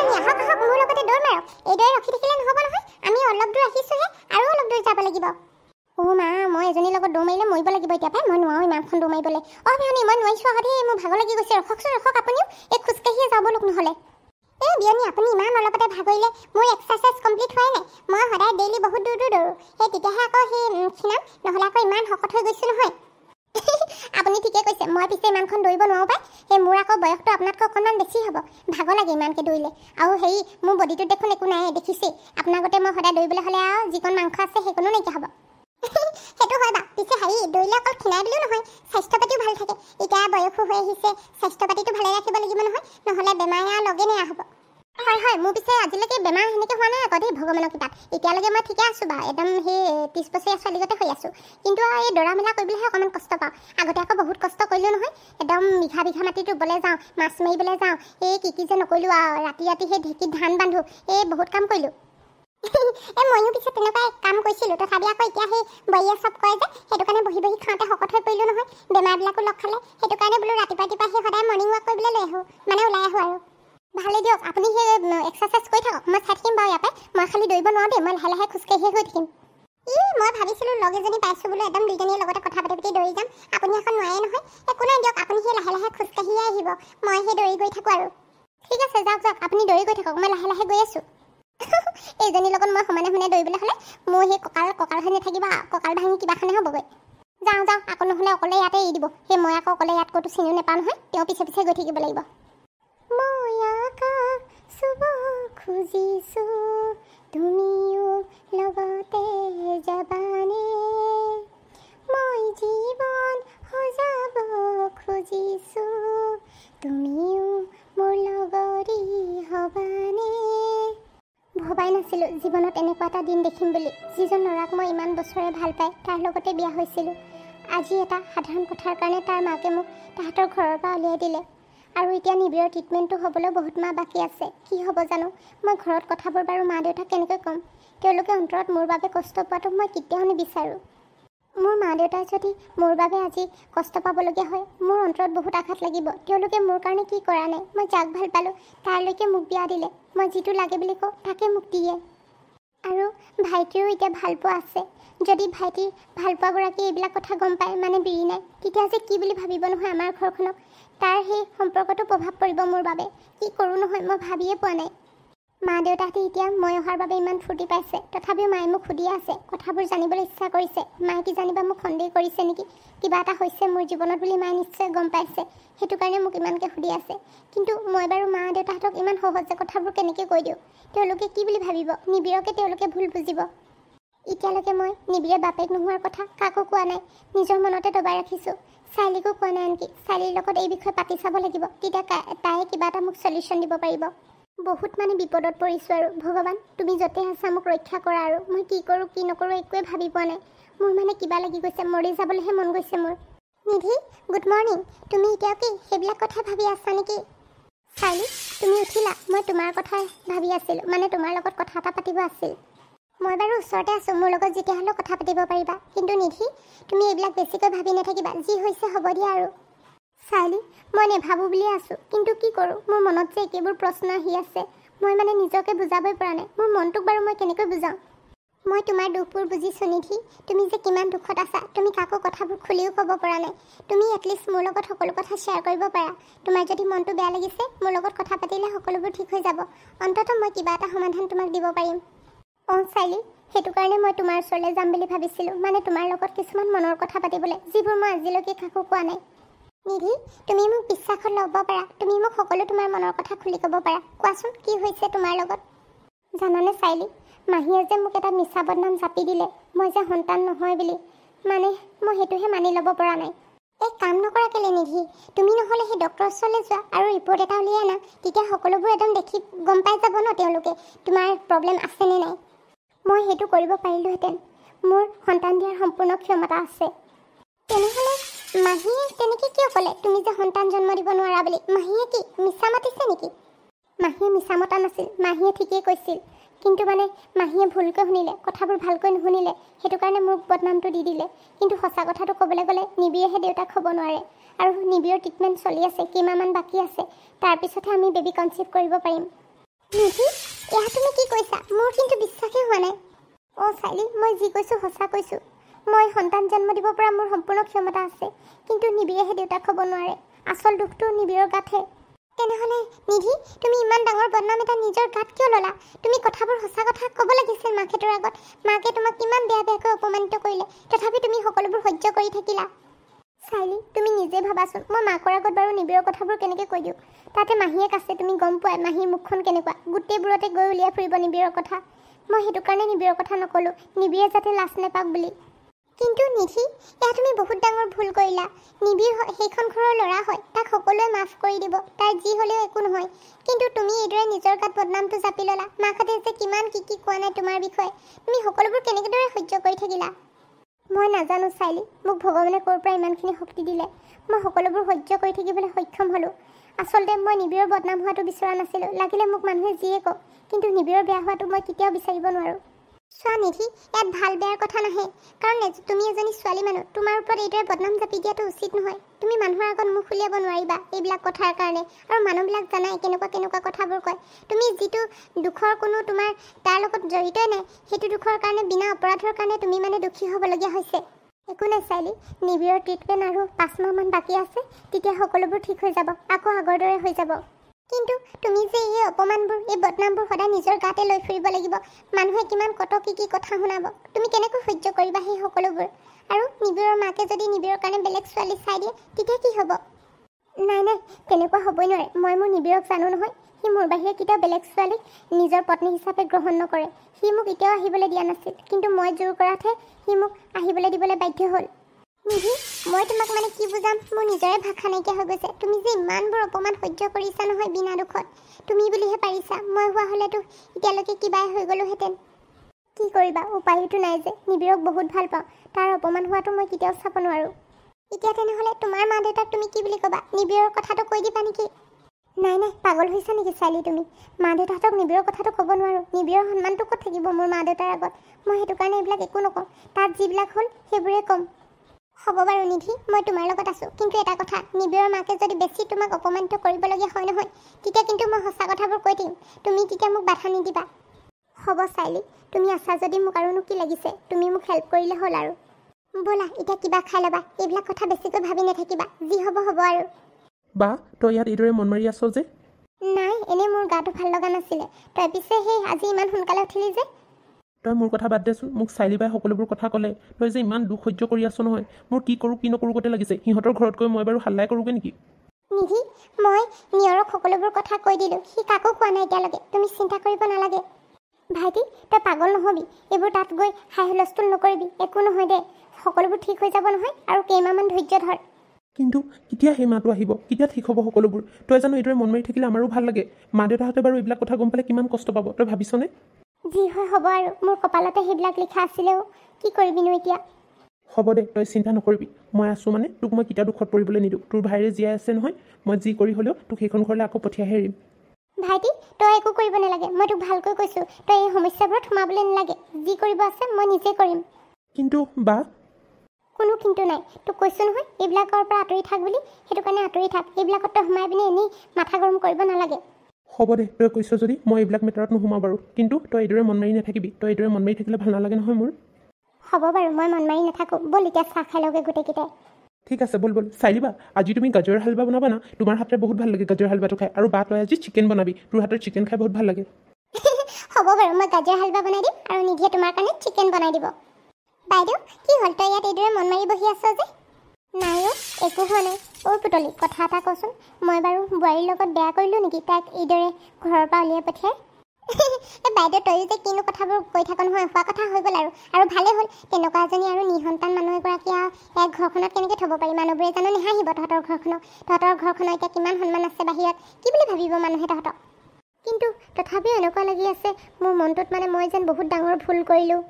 বিয়নী আহক আহক মোৰ লগতে দৌৰ মাৰক। এইদৰে ৰখি থাকিলে নহ'ব নহয়, আমি অলপ দূৰ আহিছোহে, আৰু অলপ দূৰ যাব লাগিব। মা মই এজনীৰ লগত দৌৰ মাৰিলে মৰিব লাগিব এতিয়া পাই, মই নোৱাৰো ইমানখন দৌৰ মাৰিবলৈ। বিয়নী মই নোৱাৰিছোঁ আকৌ দেই, মোৰ ভাগৰ লাগি গৈছে। ৰখকচোন ৰখক, আপুনিও এই খোজকাঢ়িয়ে যাব লোক নহ'লে। বিয়নী আপুনি ইমান অলপতে ভাগৰিলে, মোৰ এক্সাৰচাইজ কমপ্লিট হোৱাই নাই। মই সদায় ডেইলি বহুত দূৰ দূৰ দৌৰোঁ, তেতিয়াহে আকৌ ক্ষীণাম, নহ'লে আকৌ ইমান শকত হৈ গৈছোঁ নহয়। আপুনি ঠিকে কৈছে, মই পিছে ইমানখন দৌৰিব নোৱাৰোঁ পাই। মোৰ আকৌ বয়সটো আপোনাতকৈ অকণমান বেছি হ'ব, ভাগৰ লাগে ইমানকৈ দৌৰিলে। আৰু মোৰ বডিটোত দেখোন একো নাই, দেখিছেই। আপোনাৰ আগতে মই সদায় দৌৰিবলৈ হ'লে আৰু যিকণ মাংস আছে সেইকণো নাইকিয়া হ'ব। সেইটো হয় বাৰু, পিছে দৌৰিলে অকল ক্ষীণাই দিলেও নহয়, স্বাস্থ্য পাতিও ভাল থাকে। এতিয়া বয়সো হৈ আহিছে, স্বাস্থ্য পাতিটো ভালে ৰাখিব লাগিব নহয়, নহ'লে বেমাৰে আৰু লগে নেৰা হ'ব। হয় মোৰ পিছে আজিলৈকে বেমাৰ সেনেকৈ হোৱা নাই আকৌ দেই, ভগৱানৰ কৃপাত। এতিয়ালৈকে মই ঠিকে আছোঁ বাৰু, একদম 30 বছৰীয়া ছোৱালীগতে হৈ আছোঁ। কিন্তু এই দৌৰা মেলা কৰিবলৈহে অকণমান কষ্ট পাওঁ। আগতে আকৌ বহুত কষ্ট কৰিলোঁ নহয়, একদম বিঘা বিঘা মাটি ৰুবলৈ যাওঁ, মাছ মাৰিবলৈ যাওঁ, কি যে নকৰিলোঁ আৰু। ৰাতি সেই ঢেঁকীত ধান বান্ধো, বহুত কাম কৰিলোঁ। ময়ো পিছে তেনেকুৱা কাম কৰিছিলোঁ, তথাপি আকৌ এতিয়া বোৱাৰীয়ে চব কৰে যে, সেইটো কাৰণে বহি বহি খাওঁতে শকত হৈ পৰিলোঁ নহয়, বেমাৰবিলাকো লগ খালে। সেইটো কাৰণে বোলো ৰাতিপুৱা সদায় মৰ্ণিং ৱাক কৰিবলৈ লৈ আহোঁ, ওলাই আহোঁ আৰু। ভালেই দিয়ক, আপুনি এক্সাৰচাইজ কৰি থাকক, মই চাই থাকিম বাৰু ইয়াতে। মই খালি দৌৰিব নোৱাৰোঁ দেই, মই লাহে লাহে খোজকাঢ়িয়ে গৈ থাকিম। মই ভাবিছিলোঁ লগ এজনী পাইছোঁ বোলো, একদম দুইজনীৰ লগতে কথা পাতি দৌৰি যাম। আপুনি এখন নোৱাৰে নহয়, একো নাই দিয়ক, আপুনি লাহে লাহে খোজকাঢ়িয়ে আহিব, মই দৌৰি গৈ থাকোঁ আৰু। ঠিক আছে যাওক, আপুনি দৌৰি গৈ থাকক, মই লাহে লাহে গৈ আছোঁ। এইজনীৰ লগত মই সমানে দৌৰিবলৈ হ'লে মোৰ কঁকাল ভাঙি থাকিব, কঁকাল ভাঙি কিবাখনে হ'বগৈ। যাওঁ আকৌ নহ'লে অকলে ইয়াতে এৰি দিব। মই আকৌ অকলে ইয়াত ক'তো চিনিও নাপাওঁ নহয়, তেওঁ পিছে পিছে গৈ থাকিব লাগিব। মই আকাশ চুব খুজিছোঁ, তুমিও লগতে যাবানে? মই জীৱন সজাব খুজিছোঁ, তুমিও মোৰ লগৰী হবানে? ভবাই নাছিলোঁ জীৱনত এনেকুৱা এটা দিন দেখিম বুলি। যিজন ল'ৰাক মই ইমান বছৰে ভাল পাই তাৰ লগতে বিয়া হৈছিলোঁ, আজি এটা সাধাৰণ কথাৰ কাৰণে তাৰ মাকে মোক তাহাঁতৰ ঘৰৰ পৰা উলিয়াই দিলে। আৰু এতিয়া নিবিড়ৰ ট্ৰিটমেণ্টটো হ'বলৈ বহুত মাহ বাকী আছে। কি হ'ব জানো? মই ঘৰত কথাবোৰ বাৰু মা দেউতাক কেনেকৈ ক'ম? তেওঁলোকে অন্তৰত মোৰ বাবে কষ্ট পোৱাটো মই কেতিয়াও নিবিচাৰোঁ। মোৰ মা দেউতাই যদি মোৰ বাবে আজি কষ্ট পাবলগীয়া হয়, মোৰ অন্তৰত বহুত আঘাত লাগিব। তেওঁলোকে মোৰ কাৰণে কি কৰা নাই? মই যাক ভাল পালোঁ তাৰলৈকে মোক বিয়া দিলে, মই যিটো লাগে বুলি কওঁ তাকে মোক দিয়ে। আৰু ভাইটিৰো এতিয়া ভালপোৱা আছে। যদি ভাইটিৰ ভালপোৱাগৰাকী এইবিলাক কথা গম পায়, বিৰি নাই, তেতিয়া যে কি বুলি ভাবিব নহয় আমাৰ ঘৰখনক। তাৰ সম্পৰ্কটো প্ৰভাৱ পৰিব মোৰ বাবে। কি কৰোঁ নহয় মই ভাবিয়ে পোৱা নাই। মা দেউতাহঁতে এতিয়া মই অহাৰ বাবে ইমান ফূৰ্তি পাইছে, তথাপিও মায়ে মোক সুধিয়ে আছে, কথাবোৰ জানিবলৈ ইচ্ছা কৰিছে। মায়ে কি জানিবা মোক সন্দেহ কৰিছে নেকি? কিবা এটা হৈছে মোৰ জীৱনত বুলি মায়ে নিশ্চয় গম পাইছে, সেইটো কাৰণে মোক ইমানকৈ সুধি আছে। কিন্তু মই বাৰু মা দেউতাহঁতক ইমান সহজে কথাবোৰ কেনেকৈ কৈ দিওঁ? তেওঁলোকে কি বুলি ভাবিব? নিবিড়কে তেওঁলোকে ভুল বুজিব। এতিয়ালৈকে মই নিবিড়ৰ বাপেক নোহোৱাৰ কথা কাকো কোৱা নাই, নিজৰ মনতে দবাই ৰাখিছোঁ। চাইলিকো কোৱা নাই আনকি। চাইলিৰ লগত এই বিষয়ে পাতি চাব লাগিব, তেতিয়া তাই কিবা এটা মোক চলিউশ্যন দিব পাৰিব। বহুত বিপদত পৰিছোঁ আৰু। ভগৱান তুমি য'তে আছা মোক ৰক্ষা কৰা আৰু। মই কি কৰোঁ কি নকৰোঁ একোৱে ভাবি পোৱা নাই। মোৰ কিবা লাগি গৈছে, মৰি যাবলৈহে মন গৈছে মোৰ। নিধি গুড মৰ্ণিং। তুমি এতিয়াও কি সেইবিলাক কথা ভাবি আছা নেকি? চাইলি তুমি উঠিলা? মই তোমাৰ কথাই ভাবি আছিলোঁ, তোমাৰ লগত কথা এটা পাতিব আছিল। মই বাৰু ওচৰতে আছোঁ, মোৰ লগত যেতিয়া হ'লেও কথা পাতিব পাৰিবা। কিন্তু নিধি তুমি এইবিলাক বেছিকৈ ভাবি নাথাকিবা, যি হৈছে হ'ব দিয়া আৰু। চাইলি মই নেভাবোঁ বুলিয়ে আছোঁ, কিন্তু কি কৰোঁ? মোৰ মনত যে একেবোৰ প্ৰশ্ন আহি আছে। মই নিজকে বুজাবই পৰা নাই। মোৰ মনটোক বাৰু মই কেনেকৈ বুজাওঁ? মই তোমাৰ দুখবোৰ বুজিছোঁ নিধি, তুমি যে কিমান দুখত আছা। তুমি কাকো কথাবোৰ খুলিও ক'ব পৰা নাই। তুমি এটলিষ্ট মোৰ লগত সকলো কথা শ্বেয়াৰ কৰিব পাৰা। তোমাৰ যদি মনটো বেয়া লাগিছে, মোৰ লগত কথা পাতিলে সকলোবোৰ ঠিক হৈ যাব। অন্ততঃ মই কিবা এটা সমাধান তোমাক দিব পাৰিম। চাইলি সেইটো কাৰণে মই তোমাৰ ওচৰলৈ যাম বুলি ভাবিছিলোঁ, তোমাৰ লগত কিছুমান মনৰ কথা পাতিবলৈ, যিবোৰ মই আজিলৈকে কাকো কোৱা নাই। নিধি তুমি মোক বিশ্বাসত ল'ব পাৰা, তুমি মোক সকলো তোমাৰ মনৰ কথা খুলি ক'ব পাৰা। কোৱাচোন কি হৈছে তোমাৰ লগত? জানানে চাইলি, মাহীয়ে যে মোক এটা মিছা বদনাম জাপি দিলে, মই যে সন্তান নহয় বুলি। মই সেইটোহে মানি ল'ব পৰা নাই। এই কাম নকৰা কেলে নিধি? তুমি নহ'লে সেই ডক্টৰৰ ওচৰলৈ যোৱা আৰু ৰিপৰ্ট এটা উলিয়াই আনা, তেতিয়া সকলোবোৰ একদম দেখি গম পাই যাব ন তেওঁলোকে তোমাৰ প্ৰব্লেম আছেনে নাই। মই সেইটো কৰিব পাৰিলোহেঁতেন। মোৰ সন্তান দিয়াৰ সম্পূৰ্ণ ক্ষমতা আছে। তেনেহ'লে মাহীয়ে তেনেকৈ কিয় ক'লে তুমি যে সন্তান জন্ম দিব নোৱাৰা বুলি? মাহীয়ে কি মিছা মাতিছে নেকি? মাহীয়ে মিছা মতা নাছিল, মাহীয়ে ঠিকেই কৈছিল। কিন্তু মাহীয়ে ভুলকৈ শুনিলে, কথাবোৰ ভালকৈ নুশুনিলে, সেইটো কাৰণে মোক বদনামটো দি দিলে। কিন্তু সঁচা কথাটো ক'বলৈ গ'লে নিবিড়েহে দেউতাক হ'ব নোৱাৰে। আৰু নিবিড়ৰ ট্ৰিটমেণ্ট চলি আছে, কেইমাহমান বাকী আছে। তাৰপিছতহে আমি বেবী কনচিভ কৰিব পাৰিম। নিধি, এয়া তুমি কি কৈছা? মোৰ কিন্তু বিশ্বাসেই হোৱা নাই। চাইলি, মই যি কৈছোঁ সঁচা কৈছোঁ। মই সন্তান জন্ম দিব পৰা মোৰ সম্পূৰ্ণ ক্ষমতা আছে, কিন্তু নিবিড়েহে দেউতাক হ'ব নোৱাৰে। আচল দুখটো নিবিড়ৰ গাতহে। তেনেহ'লে নিধি, তুমি ইমান ডাঙৰ বদনাম এটা নিজৰ গাত কিয় ল'লা? তুমি কথাবোৰ সঁচা কথা ক'ব লাগিছিল মাকহঁতৰ আগত। মাকে তোমাক কিমান বেয়া বেয়াকৈ অপমানিত কৰিলে, তথাপি তুমি সকলোবোৰ সহ্য কৰি থাকিলা। চাইলি, তুমি নিজে ভাবাচোন, মই মাকৰ আগত বাৰু নিবিড়ৰ কথাবোৰ কেনেকৈ কৈ দিওঁ? তাতে মাহীয়েক আছে, তুমি গম পোৱাই মাহীৰ মুখখন কেনেকুৱা। গোটেইবোৰতে গৈ উলিয়াই ফুৰিব নিবিড়ৰ কথা। মই সেইটো কাৰণে নিবিড়ৰ কথা নক'লোঁ, নিবিড়ে যাতে লাজ নাপাওক বুলি। কিন্তু নিধি, এয়া তুমি বহুত ডাঙৰ ভুল কৰিলা। নিবিড় সেইখন ঘৰৰ ল'ৰা হয়, তাক সকলোৱে মাফ কৰি দিব, তাৰ যি হ'লেও একো নহয়। কিন্তু তুমি এইদৰে নিজৰ গাত বদনামটো জাপি ল'লা। মাকহঁতে যে কিমান কি কি কোৱা নাই তোমাৰ বিষয়ে, তুমি সকলোবোৰ কেনেদৰে সহ্য কৰি থাকিলা? মই নাজানো চাইলি, মোক ভগৱানে ক'ৰ পৰা ইমানখিনি শক্তি দিলে। মই সকলোবোৰ সহ্য কৰি থাকিবলৈ সক্ষম হ'লোঁ। আচলতে মই নিবিড়ৰ বদনাম হোৱাটো বিচৰা নাছিলোঁ, লাগিলে মোক মানুহে যিয়ে কওক, কিন্তু নিবিড়ৰ বেয়া হোৱাটো মই কেতিয়াও বিচাৰিব নোৱাৰোঁ। চোৱা নিধি, ইয়াত ভাল বেয়াৰ কথা নাহে, কাৰণ তুমি এজনী ছোৱালী মানুহ, তোমাৰ ওপৰত এইদৰে বদনাম জাপি দিয়াটো উচিত নহয়। তুমি মানুহৰ আগত মুখ উলিয়াব নোৱাৰিবা এইবিলাক কথাৰ কাৰণে, আৰু মানুহবিলাক জানাই কেনেকুৱা কেনেকুৱা কথাবোৰ কয়। তুমি যিটো দুখৰ কোনো তোমাৰ তাৰ লগত জড়িতই নাই, সেইটো দুখৰ কাৰণে বিনা অপৰাধৰ কাৰণে তুমি মানে দুখী হ'বলগীয়া হৈছে। একো নাই চাইলি, নিবিড়ৰ ট্ৰিটমেণ্ট আৰু 5 মাহমান বাকী আছে, তেতিয়া সকলোবোৰ ঠিক হৈ যাব, আকৌ আগৰ দৰে হৈ যাব। কিন্তু তুমি যে এই অপমানবোৰ, এই বদনামবোৰ সদায় নিজৰ গাতে লৈ ফুৰিব লাগিব। মানুহে কিমান কত কি কথা শুনাব, তুমি কেনেকৈ সহ্য কৰিবা সেই সকলোবোৰ? আৰু নিবিড়ৰ মাকে যদি নিবিড়ৰ কাৰণে বেলেগ ছোৱালী চাই দিয়ে, তেতিয়া কি হ'ব? নাই নাই, তেনেকুৱা হ'বই নোৱাৰে। মই মোৰ নিবিড়ক জানো নহয়, সি মোৰ বাহিৰে কেতিয়াও বেলেগ ছোৱালীক নিজৰ পত্নী হিচাপে গ্ৰহণ নকৰে। সি মোক এতিয়াও আহিবলৈ দিয়া নাছিল, কিন্তু মই জোৰ কৰাতহে সি মোক আহিবলৈ দিবলৈ বাধ্য হ'ল। নিধি, মই তোমাক মানে কি বুজাম, মোৰ নিজৰে ভাষা নাইকিয়া হৈ গৈছে। তুমি যে ইমানবোৰ অপমান সহ্য কৰিছা নহয় বিনা দুখত, তুমি বুলিহে পাৰিছা। মই হোৱা হ'লেতো এতিয়ালৈকে কিবাই হৈ গ'লোহেঁতেন। কি কৰিবা, উপায়তো নাই যে। নিবিড়ক বহুত ভাল পাওঁ, তাৰ অপমান হোৱাটো মই কেতিয়াও চাব নোৱাৰোঁ। এতিয়া তেনেহ'লে তোমাৰ মা দেউতাক তুমি কি বুলি ক'বা? নিবিড়ৰ কথাটো কৈ দিবা নেকি? নাই নাই, পাগল হৈছা নেকি চাইলি তুমি? মা দেউতাহঁতক নিবিড়ৰ কথাটো ক'ব নোৱাৰোঁ। নিবিড়ৰ সন্মানটো ক'ত থাকিব মোৰ মা দেউতাৰ আগত? মই সেইটো কাৰণে এইবিলাক একো নকওঁ। তাত যিবিলাক হ'ল সেইবোৰে ক'ম। হ'ব বাৰু নিধি, মই তোমাৰ লগত আছোঁ, কিন্তু এটা কথা, নিবিড়ৰ মাকে যদি বেছি তোমাক অপমানিত কৰিবলগীয়া হয় নহয়, তেতিয়া কিন্তু মই সঁচা কথাবোৰ কৈ দিম। তুমি তেতিয়া মোক বাধা নিদিবা। হ'ব চাইলি, তুমি আছা যদি মোক আৰুনো কি লাগিছে? তুমি মোক হেল্প কৰিলে হ'ল আৰু। ব'লা এতিয়া কিবা খাই ল'বা, এইবিলাক কথা বেছিকৈ ভাবি নাথাকিবা, যি হ'ব হ'ব আৰু। বা, তই ইয়াত এইদৰে মন মাৰি আছ যে? নাই, এনেই মোৰ গাটো ভাল লগা নাছিলে। তই পিছে সেই আজি ইমান সোনকালে উঠিলি যে? তই মোৰ কথা বাদ দেচোন, মোক চাইলি বাই সকলোবোৰ কথা ক'লে। তই যে ইমান দুখ সহ্য কৰি আছ নহয়, মোৰ কি কৰোঁ কি নকৰোঁ গতে লাগিছে। সিহঁতৰ ঘৰত গৈ মই বাৰু হাল্লাই কৰোঁগৈ নেকি? নিধি, মই নিয়ৰক সকলোবোৰ কথা কৈ দিলোঁ, সি কাকো কোৱা নাই এতিয়ালৈকে। তুমি চিন্তা কৰিব নালাগে। ভাইটি, তই পাগল নহ'বি, এইবোৰ তাত গৈ হাই হুলস্থুল নকৰিবি। একো নহয় দে, সকলোবোৰ ঠিক হৈ যাব নহয়, আৰু কেইমাহমান ধৈৰ্য ধৰ। কিন্তু কেতিয়া সেই মাটো আহিব? কেতিয়া ঠিক হ'ব সকলোবোৰ? তই জানো এইদৰে মন মাৰি থাকিলে আমাৰো ভাল লাগে? মা দেউতাহঁতে বাৰু এইবিলাক কথা গম পালে কিমান কষ্ট পাব, তই ভাবিছনে? যি হয় হ'ব আৰু, মোৰ কপালতে সেইবিলাক লিখা আছিলেও, কি কৰিবিনো এতিয়া? হ'ব দে, তই চিন্তা নকৰিবি। মই আছোঁ মানে, তোক মই কেতিয়া দুখত পৰিবলৈ নিদিওঁ। তোৰ ভাইৰে জীয়াই আছে নহয়, মই যি কৰি হ'লেও তোক সেইখন ঘৰলৈ আকৌ পঠিয়াইহে এৰিম। ভাইটি, তই একো কৰিব নালাগে, মই তোক ভালকৈ কৈছোঁ। তই এই সমস্যাবোৰত সোমাবলৈ নালাগে, যি কৰিব আছে মই নিজে কৰিম। কিন্তু বা, কোনো কিন্তু নাই, তোক কৈছোঁ নহয় এইবিলাকৰ পৰা আঁতৰি থাক বুলি, সেইটো কাৰণে আঁতৰি থাক। এইবিলাকত তই সোমাই পিনে এনেই মাথা গৰম কৰিব নালাগে। হ'ব দে, তই কৈছ যদি মই এইবিলাক মেটাৰত নোসোমাওঁ বাৰু, কিন্তু তই এইদৰে মন মাৰি নাথাকিবি। তই এইদৰে মন মাৰি থাকিলে ভাল নালাগে নহয় মোৰ। হ'ব বাৰু, মই মন মাৰি নাথাকোঁ। ব'ল এতিয়া চাহ খাই লওঁগৈ গোটেইকেইটাই। ঠিক আছে, ব'ল ব'ল। চাইলিবা, আজি তুমি গাজৰৰ হালৱা বনাবা না? তোমাৰ হাতেৰে বহুত ভাল লাগে গাজৰ হালৱাটো খাই। আৰু বা তই আজি চিকেন বনাবি, তোৰ হাতৰ চিকেন খাই বহুত ভাল লাগে। হ'ব বাৰু, মই গাজৰ হালৱা বনাই দিম, আৰু নিধিয়ে তোমাৰ কাৰণে চিকেন বনাই দিব। বাইদেউ, কি হ'ল তই ইয়াত এইদৰে মন মাৰি বহি আছ যে? নাই অ', একো হোৱা নাই। পুতলি, কথা এটা কচোন, মই বাৰু বোৱাৰীৰ লগত বেয়া কৰিলোঁ নেকি তাইক এইদৰে ঘৰৰ পৰা উলিয়াই পঠিয়াই? বাইদেউ, তয়ো যে কিনো কথাবোৰ কৈ থাক নহয়, হোৱা কথা হৈ গ'ল আৰু ভালেই হ'ল। তেনেকুৱা এজনী আৰু নিঃসন্তান মানুহ এগৰাকী আৰু ঘৰখনত কেনেকৈ থ'ব পাৰি? মানুহবোৰে জানো নেহাঁহিব তহঁতৰ ঘৰখনক? তহঁতৰ ঘৰখনৰ এতিয়া কিমান সন্মান আছে বাহিৰত, কি বুলি ভাবিব মানুহে তহঁতক? কিন্তু তথাপিও এনেকুৱা লাগি আছে মোৰ মনটোত, মানে মই যেন বহুত ডাঙৰ ভুল কৰিলোঁ।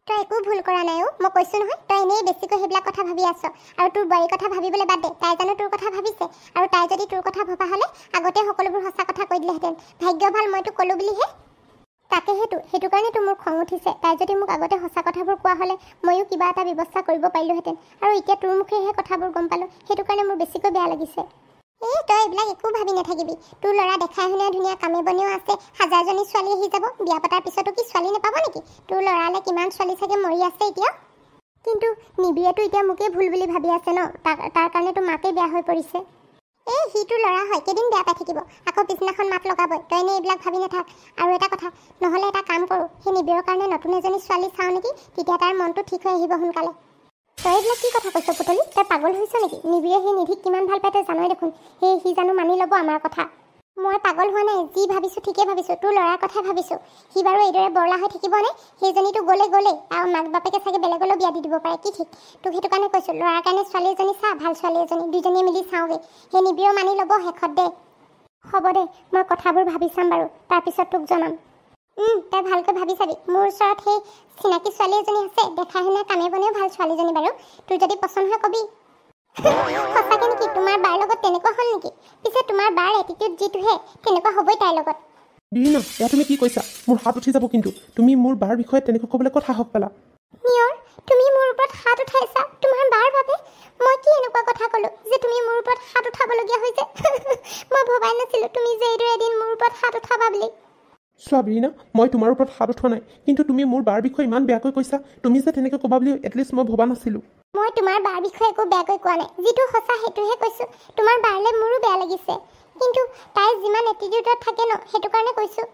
তই একো ভুল কৰা নাই অ', মই কৈছোঁ নহয়, তই এনেই বেছিকৈ সেইবিলাক কথা ভাবি আছ। আৰু তোৰ বোৱাৰীৰ কথা ভাবিবলৈ বাদ দে, তাই জানো তোৰ কথা ভাবিছে? আৰু তাই যদি তোৰ কথা ভবা হ'লে আগতে সকলোবোৰ সঁচা কথা কৈ দিলেহেঁতেন। ভাগ্য ভাল মই তোক ক'লোঁ বুলিহে। সেইটো কাৰণেতো মোৰ খং উঠিছে। তাই যদি মোক আগতে সঁচা কথাবোৰ কোৱা হ'লে ময়ো কিবা এটা ব্যৱস্থা কৰিব পাৰিলোহেঁতেন। আৰু এতিয়া তোৰ মুখেহে কথাবোৰ গম পালোঁ, সেইটো কাৰণে মোৰ বেছিকৈ বেয়া লাগিছে। এই তই এইবিলাক একো ভাবি নাথাকিবি। তোৰ ল'ৰা দেখাই শুনাই ধুনীয়া কামে বনেও আছে, হাজাৰজনী ছোৱালী আহি যাব। বিয়া পতাৰ পিছতো কি ছোৱালী নাপাব নেকি? তোৰ ল'ৰালে কিমান ছোৱালী চাগে মৰি আছে এতিয়া। কিন্তু নিবিয়েতো এতিয়া মোকেই ভুল বুলি ভাবি আছে ন, তাৰ কাৰণেতো মাকেই বেয়া হৈ পৰিছে। এই সিটো ল'ৰা হয়, কেইদিন বেয়া পাই থাকিব, আকৌ পিছদিনাখন মাত লগাবই। তই এনেই এইবিলাক ভাবি নাথাক। আৰু এটা কথা, নহ'লে এটা কাম কৰোঁ, সেই নিবিৰৰ কাৰণে নতুন এজনী ছোৱালী চাওঁ নেকি, তেতিয়া তাৰ মনটো ঠিক হৈ আহিব সোনকালে। তই এইবিলাক কি কথা কৈছ পুতলি? তই পাগল হৈছ নেকি? নিবিৰে সেই নিধিক কিমান ভাল পায় তই জানই দেখোন। সি জানো মানি ল'ব আমাৰ কথা? মই পাগল হোৱা নাই, যি ভাবিছোঁ ঠিকেই ভাবিছোঁ। তোৰ ল'ৰাৰ কথাই ভাবিছোঁ। সি বাৰু এইদৰে বৰলা হৈ থাকিবনে? সেইজনীতো গ'লেই আৰু মাক বাপেকে চাগে বেলেগলৈ বিয়া দি দিব পাৰে, কি ঠিক। তোক সেইটো কাৰণে কৈছোঁ, ল'ৰাৰ কাৰণে ছোৱালী এজনী চা, ভাল ছোৱালী এজনী, দুইজনীয়ে মিলি চাওঁগৈ। সেই নিবিৰেও মানি ল'ব শেষত দে। হ'ব দে, মই কথাবোৰ ভাবি চাম বাৰু, তাৰপিছত তোক জনাম। তই ভালকৈ ভাবি চাবি। মোৰ ওচৰত সেই চিনাকি ছোৱালী এজনী আছে, দেখাই শুনাই কামে বনেও ভাল ছোৱালীজনী বাৰু। তোৰ যদি পচন্দ হয় কবি। সঁচাকৈ নেকি? তোমাৰ বাৰ লগত তেনেকুৱা হ'ল নেকি? পিছে তোমাৰ বাৰ এটিটিউড যিটোহে, তেনেকুৱা হ'বই তাইৰ লগত। বিৰিনা, এয়া তুমি কি কৈছা? মোৰ হাত উঠি যাব কিন্তু। তুমি মোৰ বাৰ বিষয়ে তেনেকৈ ক'বলৈ ক'ত সাহস পালা? নিয়ৰ, তুমি মোৰ ওপৰত হাত উঠাইছা তোমাৰ বাৰ বাবে। মই কি এনেকুৱা কথা ক'লো যে তুমি মোৰ ওপৰত হাত উঠাবলগীয়া হৈছে? মই ভবাই নাছিলোঁ তুমি যে এইদৰে এদিন মোৰ ওপৰত হাত উঠাবা বুলি। চোৱা বিৰিনা, মই তোমাৰ ওপৰত হাত উঠোৱা নাই, কিন্তু তুমি মোৰ বাৰ বিষয়ে ইমান বেয়াকৈ কৈছা। তুমি যে তেনেকৈ ক'বা বুলি এটলিষ্ট মই ভবা নাছিলোঁ। মই তোমাৰ বাৰ বিষয়ে একো বেয়াকৈ কোৱা নাই, যিটো সঁচা সেইটোহে কৈছোঁ। তোমাৰ বাৰলৈ মোৰো বেয়া লাগিছে, কিন্তু তাই যিমান এটিটিউডত থাকে ন, সেইটো কাৰণে কৈছোঁ।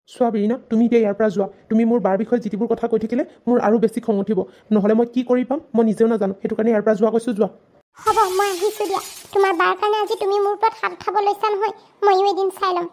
চোৱা বিৰিনা, তুমি এতিয়া ইয়াৰ পৰা যোৱা। তুমি মোৰ বাৰ বিষয়ে যিবোৰ কথা কৈ থাকিলে মোৰ আৰু বেছি খং উঠিব। নহ'লে মই কি কৰি পাম মই নিজেও নাজানো। সেইটো কাৰণে ইয়াৰ পৰা যোৱা কৈছোঁ, যোৱা। হ'ব, মই আহিছোঁ দিয়া। তোমাৰ বাৰ কাৰণে আজি তুমি মোৰ ওপৰত হাত উঠাব লৈছা নহয়, ময়ো এদিন চাই ল'ম।